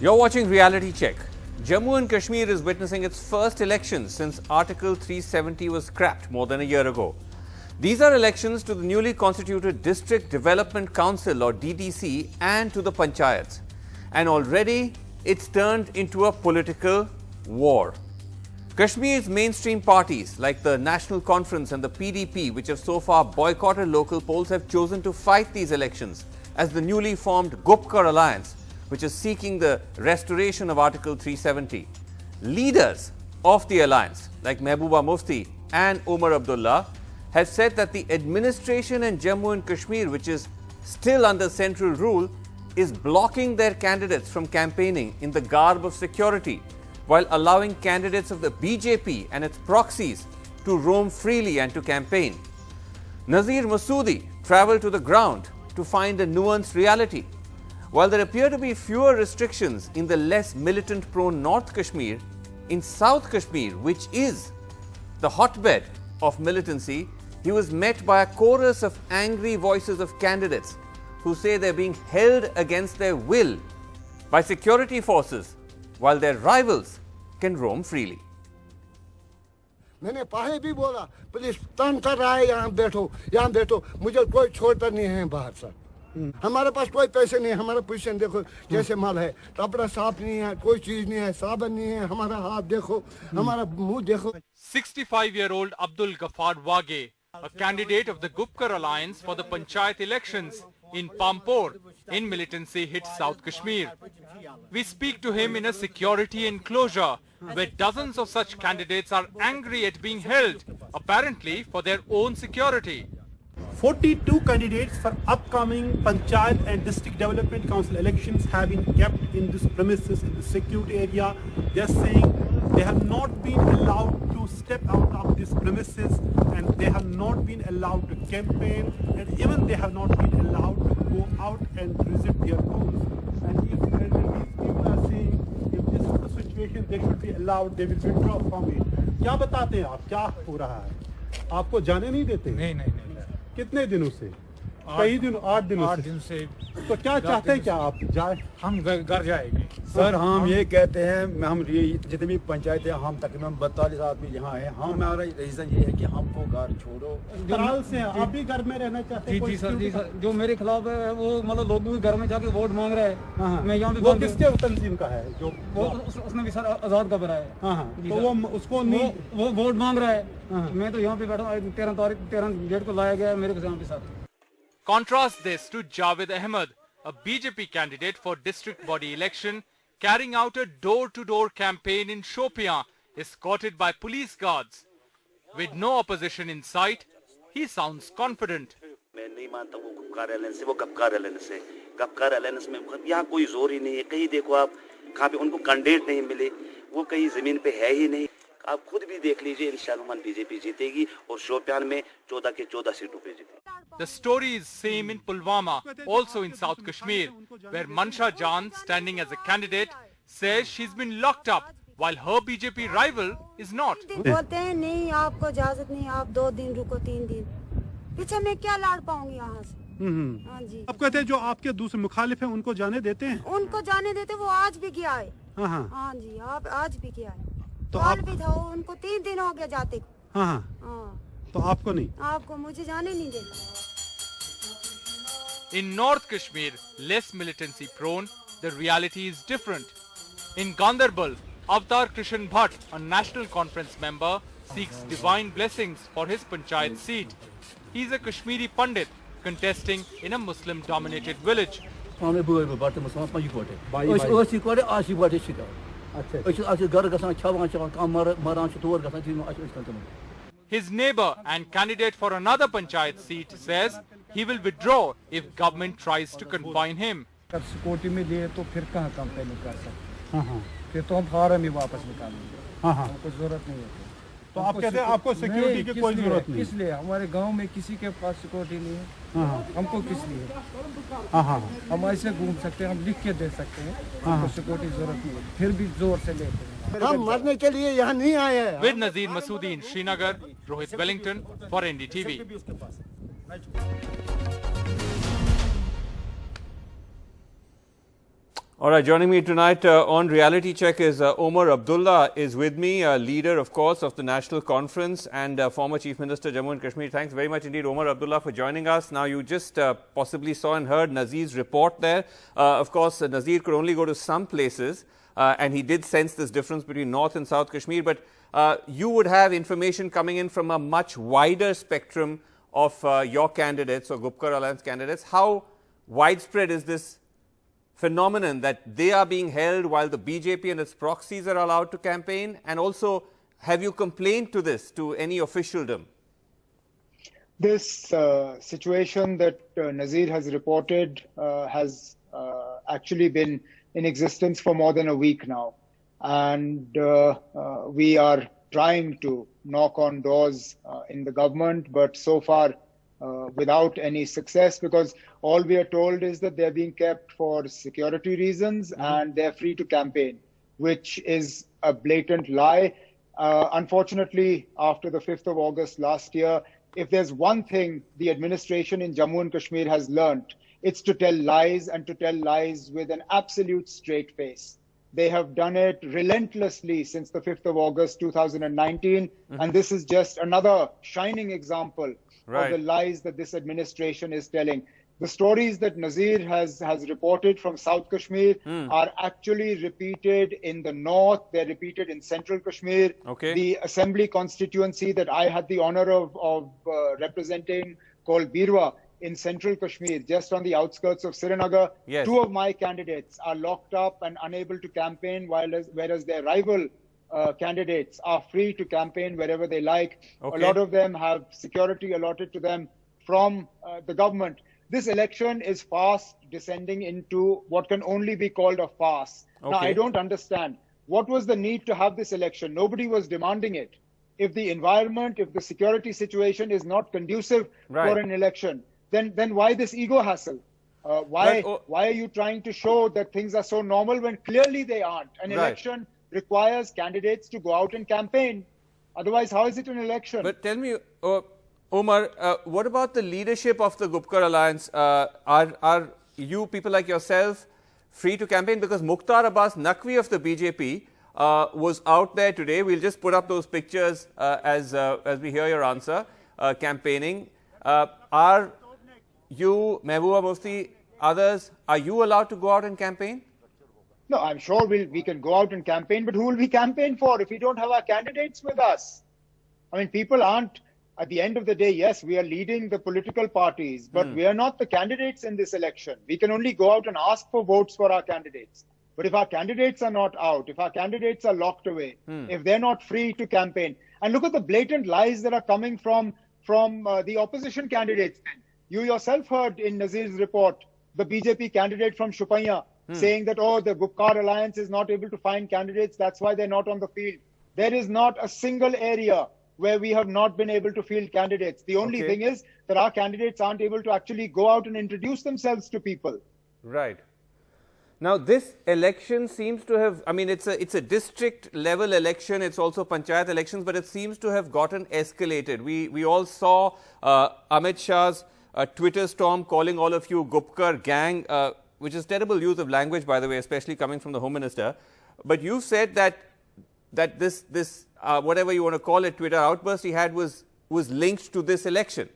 You're watching Reality Check. Jammu and Kashmir is witnessing its first elections since Article 370 was scrapped more than a year ago. These are elections to the newly constituted District Development Council or DDC and to the panchayats. And already it's turned into a political war. Kashmir's mainstream parties like the National Conference and the PDP, which have so far boycotted local polls, have chosen to fight these elections as the newly formed Gupkar Alliance, which is seeking the restoration of Article 370. Leaders of the alliance, like Mehbooba Mufti and Omar Abdullah, have said that the administration in Jammu and Kashmir, which is still under central rule, is blocking their candidates from campaigning in the garb of security, while allowing candidates of the BJP and its proxies to roam freely and to campaign. Nazir Masoodi travelled to the ground to find a nuanced reality. While there appear to be fewer restrictions in the less militant-prone North Kashmir, in South Kashmir, which is the hotbed of militancy, he was met by a chorus of angry voices of candidates who say they're being held against their will by security forces, while their rivals can roam freely. मैंने पहले भी बोला police तंग कर रहा है, यहाँ बैठो, मुझे कोई छोड़ता नहीं है बाहर से। हमारे पास कोई पैसे नहीं है, हमारा पोजीशन देखो जैसे माल है, कपड़ा साफ नहीं है, कोई चीज नहीं है, साबन नहीं है, हमारा हाथ देखो, हमारा मुंह देखो। 65-year-old Abdul Ghaffar Wage, a candidate of the Gupkar Alliance for the Panchayat elections in Pampore, in militancy hit South Kashmir. We speak to him in a security enclosure where dozens of such candidates are angry at being held, apparently for their own security. 42 candidates for upcoming Panchayat and District Development Council elections have been kept in this premises in the security area. They are saying they have not been allowed to step out of these premises and they have not been allowed to campaign and even they have not been allowed to go out and visit their homes. And if these people are saying if this is the situation, they should be allowed, they will withdraw from it. क्या बताते हैं आप, क्या हो रहा है? आपको जाने नहीं देते? नहीं। कितने दिनों से? कई दिन, 8 दिनों से। तो क्या चाहते हैं, क्या आप जाए? हम घर जाएंगे सर। हम ये कहते हैं, हम जितने भी पंचायत है, हम तकरीबन 42 आदमी यहाँ है, हमारा रीजन ये है कि हमको घर छोड़ो। साल से आप भी घर में रहना चाहते हैं? जी सर, जो मेरे खिलाफ है वो मतलब लोग भी घर में जाके वोट मांग रहे हैं। मैं यहाँ वो किसके तंजीम का है? जो उसने भी सर आजाद का भरा है। तो वो उसको नहीं, वो वोट मांग रहा है। मैं तो यहाँ पे बैठा हूँ, 13 डेट को लाया गया मेरे को यहाँ पे साथ। Contrast this to Javed Ahmed, a BJP candidate for district body election, carrying out a door-to-door campaign in Shopian, escorted by police guards. With no opposition in sight, he sounds confident. मैं नहीं मानता वो गपकार Allianz में यहाँ कोई जोर ही नहीं है। कहीं देखो आप, कहाँ पे उनको कैंडिडेट नहीं मिले, वो कहीं जमीन पे है ही नहीं। आप खुद भी देख लीजिए, इंशाअल्लाह बीजेपी जीतेगी और शोपियान में 14 के 14 सीटों पे जीतेगी। The story is same in Pulwama, also in South Kashmir, where Mansha Jan, standing as a candidate, says she's been locked up, while her BJP rival is not. बोलते हैं नहीं, आपको इजाजत नहीं, आप 2 दिन रुको, 3 दिन। पीछे मैं क्या लड़ पाऊंगी यहाँ से? हाँ जी। आप कहते हैं जो आपके दूसरे मुखालिफ हैं उनको जाने देते हैं? उनको जाने देते, वो आज भी गया है। हाँ जी, आप आज भी गया है। तो आप भी था, उनको 3 दिन हो गया जाते को। हाँ। तो आपको नहीं? आपको, मुझे जाने नहीं देता। In North Kashmir, less militancy prone, the reality is different. In Gandarbal, Avtar Krishan Bhatt, a National Conference member, seeks divine blessings for his panchayat seat. He is a Kashmiri Pandit contesting in a Muslim-dominated village. His neighbor and candidate for another panchayat seat says he will withdraw if government tries to confine him. Security में लिए तो फिर कहाँ campaigning कर सकते? फिर तो हम फार्म ही वापस निकालेंगे। कोई जरूरत नहीं है। तो आप कहते हैं आपको सिक्योरिटी की कोई जरूरत नहीं? किस लिए? हमारे गांव में किसी के पास सिक्योरिटी नहीं है। हमको किस लिए? हम ऐसे घूम सकते हैं, हम लिख के दे सकते हैं, हमको सिक्योरिटी जरूरत नहीं है, फिर भी जोर से लेते हैं। हम मरने के लिए यहाँ नहीं आए हैं। With Nazir Masoodi in Srinagar, Rohit Wellington for NDTV. All right, joining me tonight on Reality Check is Omar Abdullah is with me, leader, of course, of the National Conference and former Chief Minister, Jammu and Kashmir. Thanks very much indeed, Omar Abdullah, for joining us. Now, you just possibly saw and heard Nazir's report there. Of course, Nazir could only go to some places, and he did sense this difference between North and South Kashmir. But you would have information coming in from a much wider spectrum of your candidates or Gupkar Alliance candidates. How widespread is this phenomenon that they are being held while the BJP and its proxies are allowed to campaign? And also, have you complained to this to any officialdom? This situation that Nazir has reported has actually been in existence for more than a week now. And we are trying to knock on doors in the government, but so far without any success, because all we are told is that they're being kept for security reasons and they're free to campaign, which is a blatant lie. Unfortunately, after the 5th of August last year, if there's one thing the administration in Jammu and Kashmir has learnt, it's to tell lies, and to tell lies with an absolute straight face. They have done it relentlessly since the 5th of August 2019, and this is just another shining example of the lies that this administration is telling. The stories that Nazir has reported from South Kashmir are actually repeated in the north. They're repeated in Central Kashmir. The assembly constituency that I had the honor of representing, called Birwa, in Central Kashmir, just on the outskirts of Srinagar, two of my candidates are locked up and unable to campaign, whereas their rival candidates are free to campaign wherever they like. A lot of them have security allotted to them from the government. This election is fast descending into what can only be called a farce. Now, I don't understand. What was the need to have this election? Nobody was demanding it. If the environment, if the security situation is not conducive for an election, then why this ego hassle? Why are you trying to show that things are so normal when clearly they aren't? An election requires candidates to go out and campaign. Otherwise, how is it an election? But tell me, Omar, what about the leadership of the Gupkar Alliance? Are you, people like yourself, free to campaign? Because Mukhtar Abbas Naqvi of the BJP was out there today. We'll just put up those pictures as we hear your answer, campaigning. Are you, Mehbooba Mufti, others, are you allowed to go out and campaign? No, I'm sure we can go out and campaign, but who will we campaign for if we don't have our candidates with us? I mean, people aren't, at the end of the day, yes, we are leading the political parties, but we are not the candidates in this election. We can only go out and ask for votes for our candidates. But if our candidates are not out, if our candidates are locked away, if they're not free to campaign, and look at the blatant lies that are coming from the opposition candidates. You yourself heard in Nazir's report, the BJP candidate from Shupaiya saying that, the Gupkar Alliance is not able to find candidates, that's why they're not on the field. There is not a single area where we have not been able to field candidates. The only thing is that our candidates aren't able to actually go out and introduce themselves to people. Right. Now, this election seems to have, I mean, it's a district level election, it's also panchayat elections, but it seems to have gotten escalated. We all saw Amit Shah's Twitter storm calling all of you Gupkar gang, which is terrible use of language, by the way, especially coming from the Home Minister. But you said that this whatever you want to call it, Twitter outburst he had was linked to this election.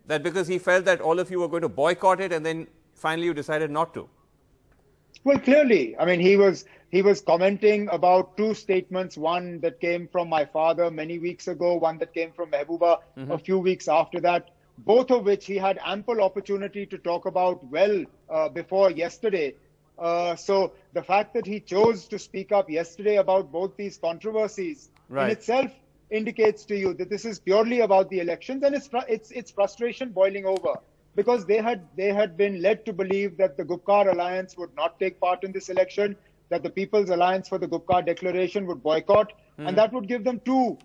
That because he felt that all of you were going to boycott it, and then finally you decided not to. Well, clearly, I mean, he was commenting about two statements, one that came from my father many weeks ago, one that came from Mehbooba a few weeks after that, both of which he had ample opportunity to talk about well before yesterday. So the fact that he chose to speak up yesterday about both these controversies in itself indicates to you that this is purely about the elections, and it's frustration boiling over. Because they had been led to believe that the Gupkar Alliance would not take part in this election, that the People's Alliance for the Gupkar Declaration would boycott, and that would give them two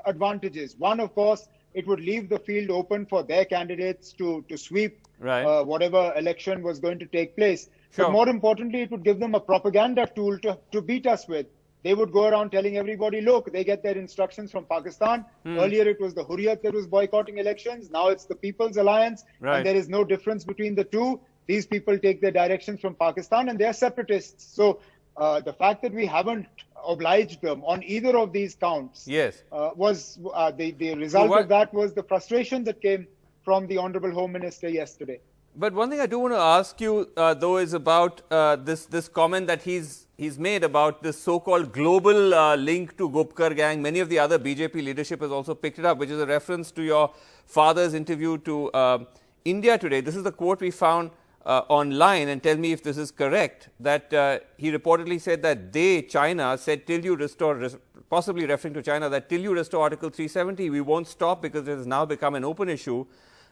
advantages. One, of course, it would leave the field open for their candidates to sweep whatever election was going to take place. But more importantly, it would give them a propaganda tool to beat us with. They would go around telling everybody, look, they get their instructions from Pakistan. Earlier, it was the Hurriyat that was boycotting elections. Now it's the People's Alliance. And there is no difference between the two. These people take their directions from Pakistan and they are separatists. So the fact that we haven't obliged them on either of these counts Yes. was the result Well, of that was the frustration that came from the Honorable Home Minister yesterday. But one thing I do want to ask you, though, is about this comment that he's made about this so-called global link to Gupkar gang. Many of the other BJP leadership has also picked it up, which is a reference to your father's interview to India Today. This is the quote we found online, and tell me if this is correct, that he reportedly said that China, said till you restore, possibly referring to China, that till you restore Article 370, we won't stop because it has now become an open issue.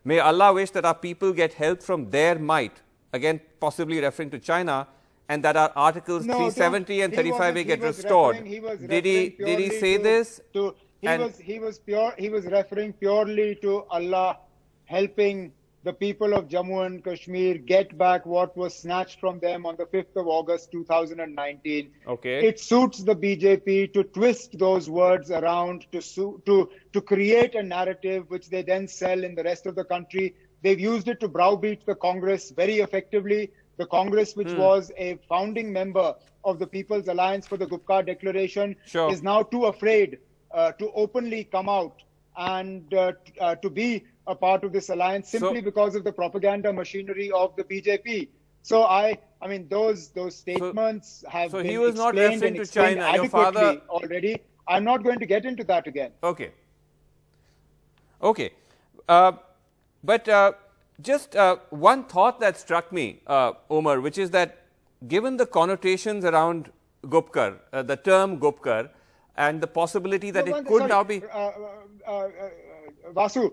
May Allah wish that our people get help from their might, again possibly referring to China, and that our Articles 370 and 35A get restored. Did he say this? He was referring purely to Allah helping the people of Jammu and Kashmir get back what was snatched from them on the 5th of August 2019. Okay. It suits the BJP to twist those words around to create a narrative which they then sell in the rest of the country. They've used it to browbeat the Congress very effectively. The Congress, which was a founding member of the People's Alliance for the Gupkar Declaration, is now too afraid to openly come out and to be a part of this alliance simply because of the propaganda machinery of the BJP. So I mean, those statements have been he was not explained referring and to China. Your adequately father already. I'm not going to get into that again. Okay. Okay. But just one thought that struck me, Omar, which is that given the connotations around Gupkar, the term Gupkar, and the possibility that it could now be... Vasu,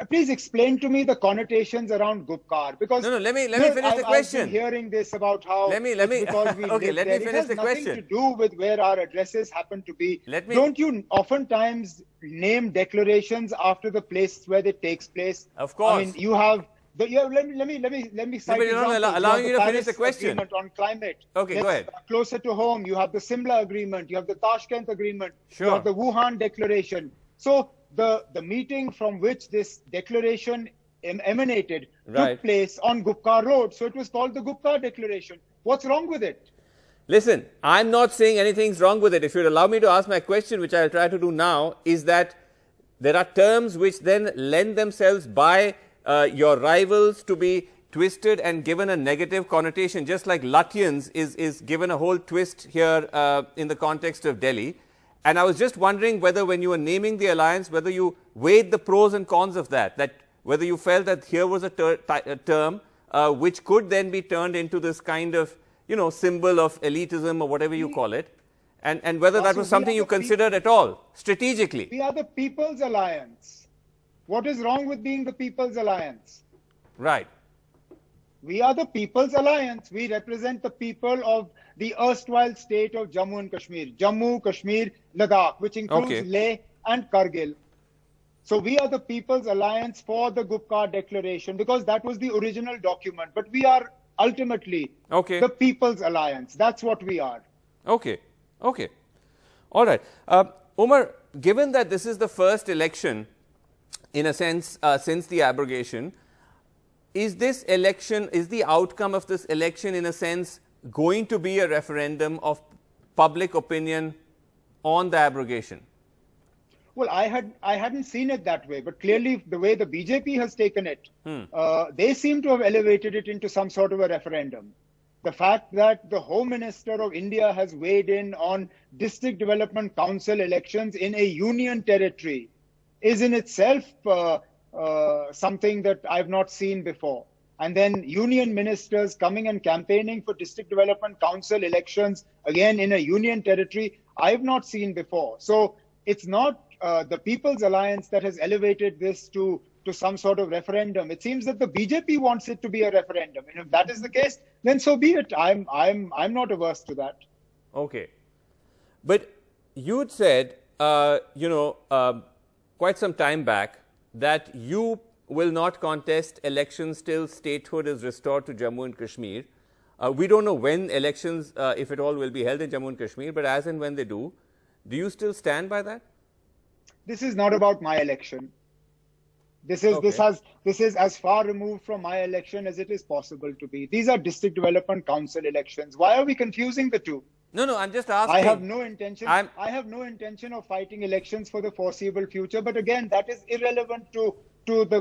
please explain to me the connotations around Gupkar, because let me finish the question. I've been hearing this about how let me because we okay, live let there. me It finish has the question. nothing to do with where our addresses happen to be. Don't you oftentimes name declarations after the place where it takes place? Of course. I mean, you have let me cite but you're not allowing you to finish the question. On climate. Okay, go ahead. Closer to home, you have the Simla Agreement, you have the Tashkent Agreement, sure. You have the Wuhan Declaration. So the meeting from which this declaration emanated took place on Gupkar Road. So it was called the Gupkar Declaration. What's wrong with it? Listen, I'm not saying anything's wrong with it. If you'd allow me to ask my question, which I'll try to do now, is that there are terms which then lend themselves by your rivals to be twisted and given a negative connotation, just like Lutyens is given a whole twist here in the context of Delhi. And I was just wondering whether when you were naming the alliance, whether you weighed the pros and cons of that whether you felt that here was a term which could then be turned into this kind of, symbol of elitism or whatever you call it, and whether that was something you considered at all, strategically. We are the People's Alliance. What is wrong with being the People's Alliance? Right. We are the People's Alliance. We represent the people of the erstwhile state of Jammu and Kashmir. Jammu, Kashmir, Ladakh, which includes Leh and Kargil. So we are the People's Alliance for the Gupkar Declaration because that was the original document. But we are ultimately the People's Alliance. That's what we are. Okay. Okay. All right. Omar, given that this is the first election, in a sense, since the abrogation, is the outcome of this election, in a sense, going to be a referendum of public opinion on the abrogation? Well, I hadn't seen it that way, but clearly the way the BJP has taken it, they seem to have elevated it into some sort of a referendum. The fact that the Home Minister of India has weighed in on District Development Council elections in a union territory is in itself something that I've not seen before. And then union ministers coming and campaigning for District Development Council elections, again in a union territory, I've not seen before. So it's not the People's Alliance that has elevated this to some sort of referendum. It seems that the BJP wants it to be a referendum. And if that is the case, then so be it. I'm not averse to that. Okay. But you'd said, quite some time back, that you will not contest elections till statehood is restored to Jammu and Kashmir. We don't know when elections, if at all, will be held in Jammu and Kashmir, but as and when they do you still stand by that? This is not about my election. This is as far removed from my election as it is possible to be. These are district development council elections. Why are we confusing the two? No, I'm just asking. I have no intention of fighting elections for the foreseeable future. But again, that is irrelevant to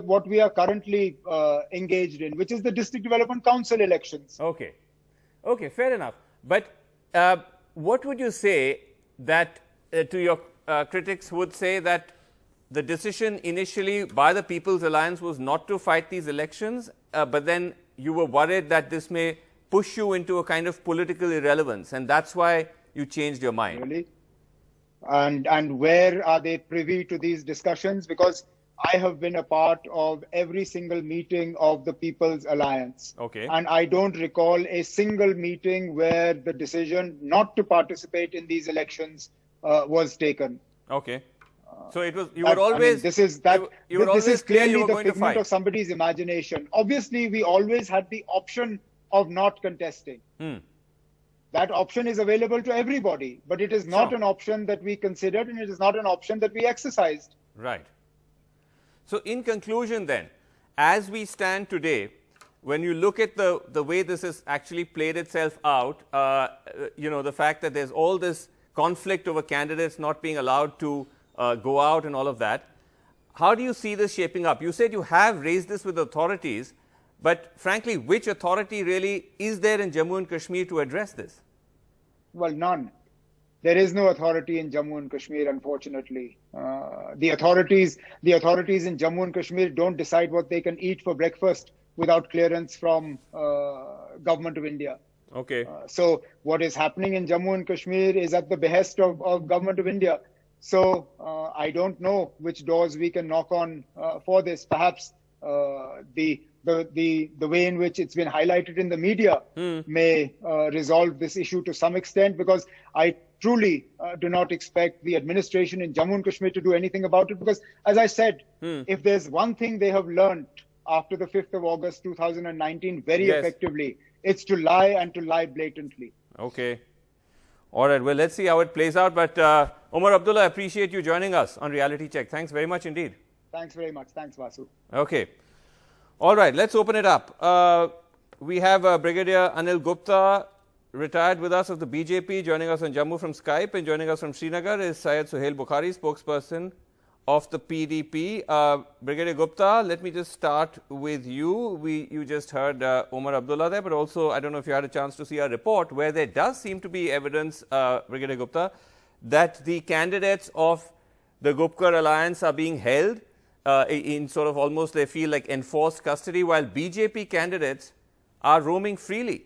what we are currently engaged in, which is the district development council elections. Okay, fair enough. But what would you say that to your critics who would say that the decision initially by the People's Alliance was not to fight these elections, but then you were worried that this may push you into a kind of political irrelevance, and that's why you changed your mind? Really? And where are they privy to these discussions? Because I have been a part of every single meeting of the People's Alliance. Okay. And I don't recall a single meeting where the decision not to participate in these elections was taken. Okay. So it was, you were always, this is clearly the figment of somebody's imagination. Obviously, we always had the option of not contesting. That option is available to everybody, but it is not an option that we considered, and it is not an option that we exercised. Right. So in conclusion then, as we stand today, when you look at the way this has actually played itself out, you know, the fact that there's all this conflict over candidates not being allowed to go out and all of that, how do you see this shaping up? You said you have raised this with authorities, but frankly, which authority really is there in Jammu and Kashmir to address this? Well, none. There is no authority in Jammu and Kashmir, unfortunately. The authorities in Jammu and Kashmir don't decide what they can eat for breakfast without clearance from Government of India. Okay. So what is happening in Jammu and Kashmir is at the behest of Government of India. So I don't know which doors we can knock on for this. Perhaps the way in which it's been highlighted in the media may resolve this issue to some extent, because I truly do not expect the administration in Jammu and Kashmir to do anything about it, because, as I said, if there's one thing they have learned after the 5th of August 2019 very effectively, it's to lie, and to lie blatantly. Okay. All right. Well, let's see how it plays out. But Omar Abdullah, I appreciate you joining us on Reality Check. Thanks very much indeed. Thanks very much. Thanks, Vasu. Okay. All right. Let's open it up. We have Brigadier Anil Gupta, retired with us of the BJP, joining us on Jammu from Skype, and joining us from Srinagar is Syed Suhail Bukhari, spokesperson of the PDP. Brigadier Gupta, let me just start with you. You just heard Omar Abdullah there, but also I don't know if you had a chance to see our report where there does seem to be evidence, Brigadier Gupta, that the candidates of the Gupkar Alliance are being held in sort of almost they feel like enforced custody, while BJP candidates are roaming freely.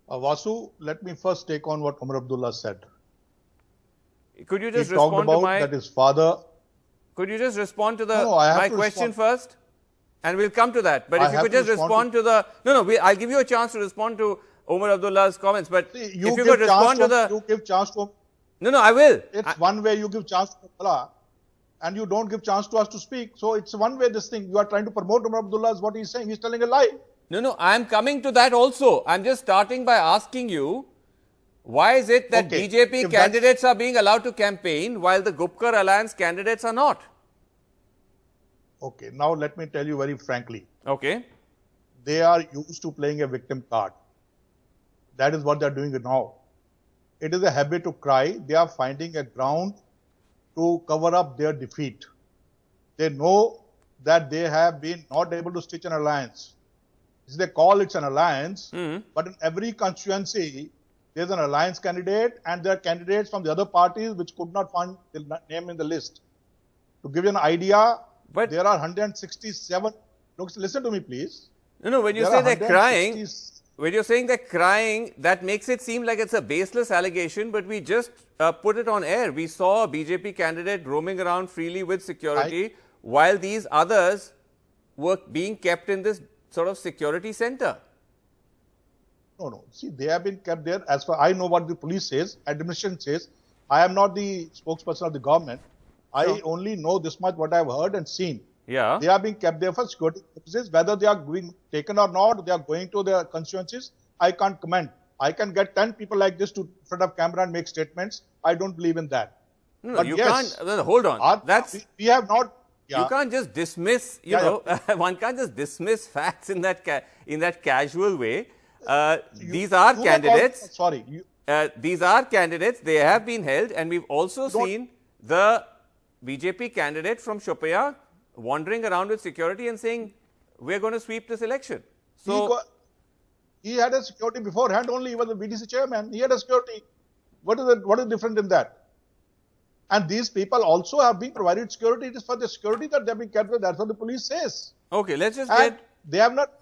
Vasu, let me first take on what Omar Abdullah said. Could you just respond to my... that his father... Could you just respond to my question first? And we'll come to that. But if you could just respond to the... I'll give you a chance to respond to Omar Abdullah's comments. But if you could respond to the... You give chance to... No, I will. It's one way you give chance to Abdullah and you don't give chance to us to speak. So it's one way this thing. You are trying to promote Omar Abdullah is what he's saying. He's telling a lie. No, I'm coming to that also. I'm just starting by asking you, why is it that BJP candidates are being allowed to campaign while the Gupkar Alliance candidates are not? Okay, now let me tell you very frankly. Okay. They are used to playing a victim card. That is what they are doing now. It is a habit to cry. They are finding a ground to cover up their defeat. They know that they have been not able to stitch an alliance. They call it an alliance, but in every constituency, there's an alliance candidate and there are candidates from the other parties which could not find the name in the list. To give you an idea, there are 167. Look, listen to me, please. No, when you say they're crying, when you're saying they're crying, that makes it seem like it's a baseless allegation, but we just put it on air. We saw a BJP candidate roaming around freely with security while these others were being kept in this sort of security center. No. See, they have been kept there. As far I know what the police says, administration says. I am not the spokesperson of the government. I only know this much what I have heard and seen. Yeah. They are being kept there for security purposes. Whether they are being taken or not, they are going to their constituencies, I can't comment. I can get 10 people like this to front of camera and make statements. I don't believe in that. No, you can't. No, hold on. We have not. Yeah. You can't just dismiss. You know, one can't just dismiss facts in that casual way. These are candidates. These are candidates. They have been held, and we've also seen the BJP candidate from Shopia wandering around with security and saying, "We're going to sweep this election." So he had a security beforehand. Only he was the BDC chairman. He had a security. What is different in that? And these people also have been provided security. It is for the security that they have been kept. That's what the police says. Okay, let's just They have not.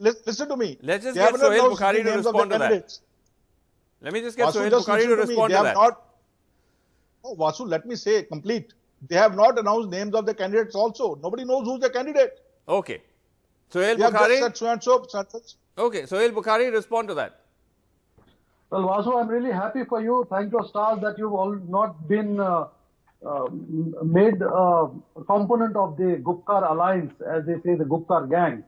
Listen to me. Let's just get Sohail Bukhari to respond to that. Let me just get Sohail Bukhari to respond to that. Oh, Vasu, let me say complete. They have not announced names of the candidates also. Nobody knows who's the candidate. Okay. Sohail Bukhari. Okay, Sohail Bukhari, respond to that. Well, Vasu, I'm really happy for you. Thank your stars that you've all not been made a component of the Gupkar alliance, as they say, the Gupkar gang.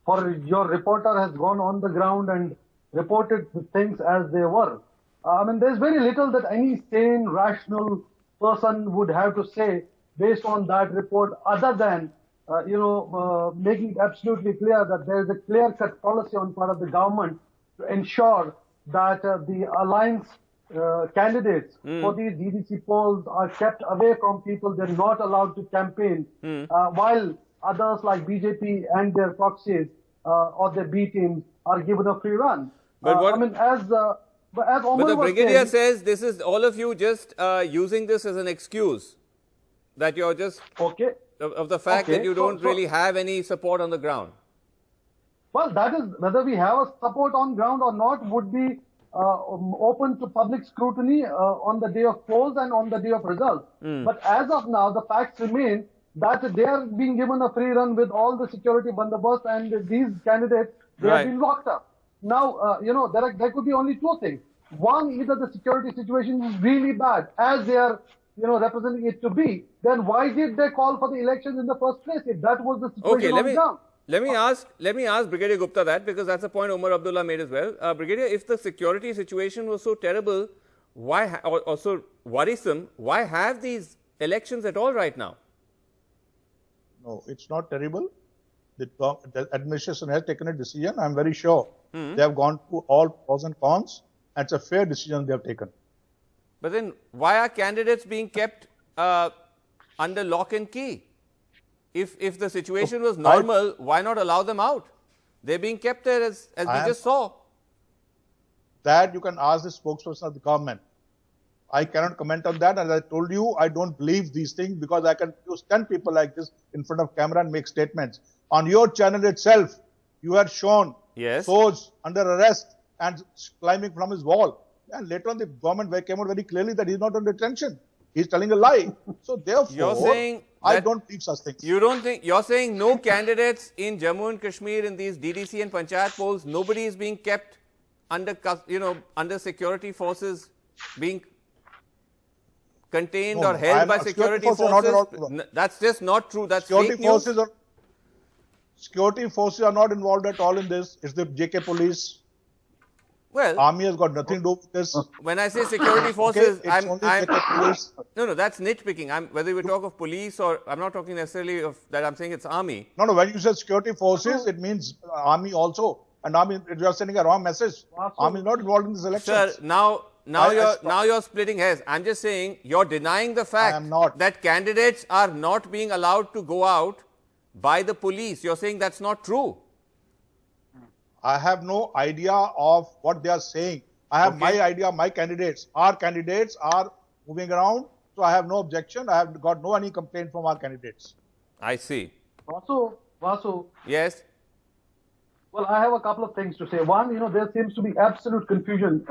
For your reporter has gone on the ground and reported the things as they were. I mean, there's very little that any sane, rational person would have to say based on that report, other than, making it absolutely clear that there is a clear-cut policy on part of the government to ensure that the alliance candidates for these DDC polls are kept away from people. They're not allowed to campaign, while others like BJP and their proxies or their B teams are given a free run. But But the Brigadier says this is all of you just using this as an excuse, that you're just of the fact that you don't really have any support on the ground. Well, that is whether we have a support on ground or not would be open to public scrutiny on the day of polls and on the day of results. But as of now, the facts remain that they are being given a free run with all the security bandobast, and these candidates, they have been locked up. Now, there could be only two things. One, either the security situation is really bad, as they are, representing it to be. Then why did they call for the elections in the first place if that was the situation on ground? Let me ask Brigadier Gupta that, because that's a point Omar Abdullah made as well. Brigadier, if the security situation was so terrible, why or so worrisome, why have these elections at all right now? No, it's not terrible. The administration has taken a decision. I'm very sure they have gone through all pros and cons. And it's a fair decision they have taken. But then, why are candidates being kept under lock and key? If the situation was normal, why not allow them out? They're being kept there as we just saw. That you can ask the spokesperson of the government. I cannot comment on that. As I told you, I don't believe these things because I can use 10 people like this in front of camera and make statements. On your channel itself, you had shown Soz under arrest and climbing from his wall. And later on, the government came out very clearly that he's not under detention. He's telling a lie. So therefore, I don't believe such things. You don't think, you're saying no candidates in Jammu and Kashmir in these DDC and Panchayat polls, nobody is being kept under, under security forces, being contained or held by security forces? That's just not true. That's fake news. Security forces are not involved at all in this. It's the JK police. Well, army has got nothing to do with this. When I say security forces, no, that's nitpicking. Whether we talk of police or I'm not talking necessarily of that. I'm saying it's army. No, when you say security forces, it means army also. And army, you are sending a wrong message. Army is not involved in this election. Sir, now you're splitting hairs. I'm just saying you're denying the fact that candidates are not being allowed to go out by the police. You're saying that's not true. I have no idea of what they are saying. I have my idea. My candidates, our candidates are moving around. So I have no objection. I have got any complaint from our candidates. I see. Vasu. Yes. Well, I have a couple of things to say. One, there seems to be absolute confusion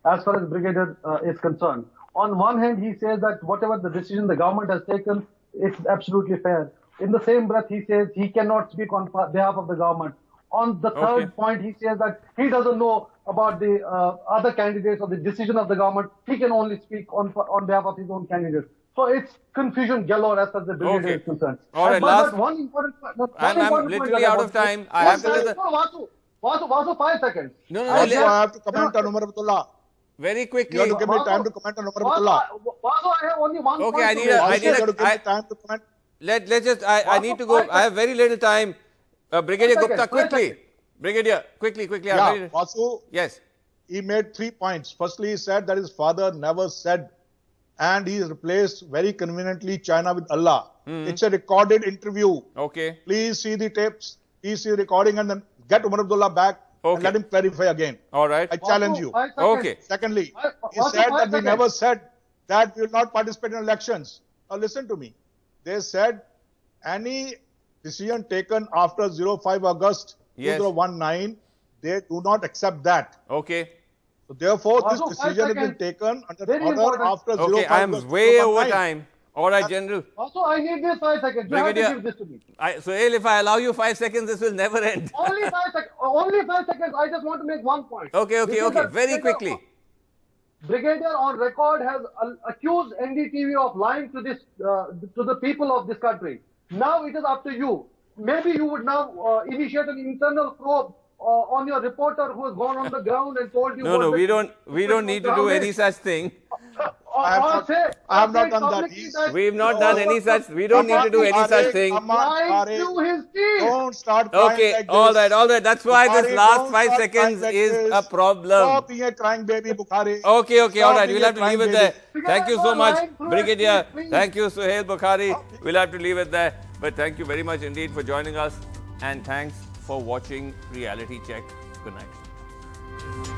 as far as Brigadier is concerned. On one hand, he says that whatever the decision the government has taken, it's absolutely fair. In the same breath, he says he cannot speak on behalf of the government. On the third point, he says that he doesn't know about the other candidates or the decision of the government. He can only speak on behalf of his own candidate. So it's confusion galore as far as the Brigadier is concerned. All right, but one important I'm literally out of time. I have to Vasu, 5 seconds. I have to comment on Omar Abdullah. Very quickly. You have to give me time to comment on Umar Abdullah. I have only one Okay, point I to need make. a, You have to give me time to comment. let's just, I need to go. I have very little time. Brigadier Wait a Gupta, second, wait a quickly. second. Brigadier, quickly. Yeah, Vasu, Yes. he made 3 points. Firstly, he said that his father never said, and he replaced very conveniently China with Allah. It's a recorded interview. Okay. Please see the tapes, please see the recording, and then get Umar Abdullah back and let him clarify again. All right. I challenge you. Okay. Secondly, he Vasu, said 5 that we seconds. never said that we will not participate in elections. Now listen to me. They said any decision taken after 05 August Yes. 2019, they do not accept that. Okay. So therefore, this Vasu, 5 decision has been seconds. taken under Very order important. after 05 Okay, I am August way over 2019. time. All right, General. Also, I need this 5 seconds. You have to Brigadier, give this to me. Sohail, if I allow you 5 seconds, this will never end. Only 5 seconds. Only 5 seconds. I just want to make one point. Okay. This is the Very quickly. Brigadier on record has accused NDTV of lying to this to the people of this country. Now it is up to you. Maybe you would now initiate an internal probe on your reporter who has gone on the ground and told you. No, what we don't need to do any such thing. I have not done that. We've not done any such. We don't need to do any such thing. Lying to his team. Don't start crying Okay, like this. all right. That's why this Bukhari, last don't 5 start seconds crying like is this. a problem. Stop being a crying baby, Bukhari. Okay, all Stop right. being We'll a have to leave crying it there. baby. Thank you so much, Lying through Brigadier. it, please. Thank you, Sohail Bukhari. We'll have to leave it there. But thank you very much indeed for joining us. And thanks for watching Reality Check. Good night.